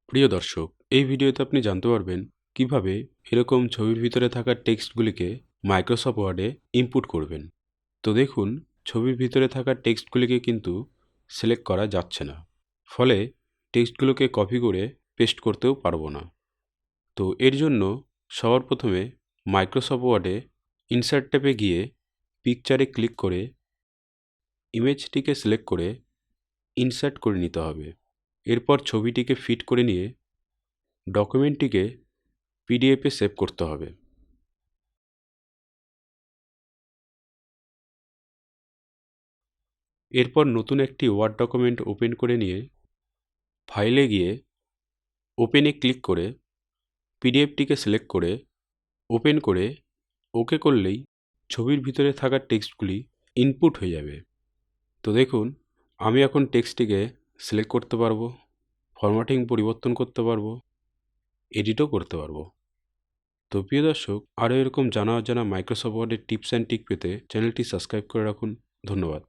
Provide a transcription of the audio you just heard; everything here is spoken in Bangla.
প্রিয় দর্শক, এই ভিডিওতে আপনি জানতে পারবেন কিভাবে এরকম ছবির ভিতরে থাকা টেক্সটগুলিকে মাইক্রোসফট ওয়ার্ডে ইনপুট করবেন। তো দেখুন, ছবির ভিতরে থাকা টেক্সটগুলিকে কিন্তু সিলেক্ট করা যাচ্ছে না, ফলে টেক্সটগুলোকে কপি করে পেস্ট করতেও পারবো না। তো এর জন্য সবার প্রথমে মাইক্রোসফট ওয়ার্ডে ইনসার্ট ট্যাবে গিয়ে পিকচারে ক্লিক করে ইমেজটিকে সিলেক্ট করে ইনসার্ট করে নিতে হবে। এরপর ছবিটিকে ফিট করে নিয়ে ডকুমেন্টটিকে পিডিএফে সেভ করতে হবে। এরপর নতুন একটি ওয়ার্ড ডকুমেন্ট ওপেন করে নিয়ে ফাইলে গিয়ে ওপেনে ক্লিক করে পিডিএফটিকে সিলেক্ট করে ওপেন করে ওকে করলেই ছবির ভিতরে থাকা টেক্সটগুলি ইনপুট হয়ে যাবে। তো দেখুন, আমি এখন টেক্সটটিকে সিলেক্ট করতে পারবো, ফরম্যাটিং পরিবর্তন করতে পারবো, এডিটও করতে পারবো। তো প্রিয় দর্শক, আরও এরকম জানা অজানা মাইক্রোসফট ওয়ার্ডের টিপস অ্যান্ড ট্রিক পেতে চ্যানেলটি সাবস্ক্রাইব করে রাখুন। ধন্যবাদ।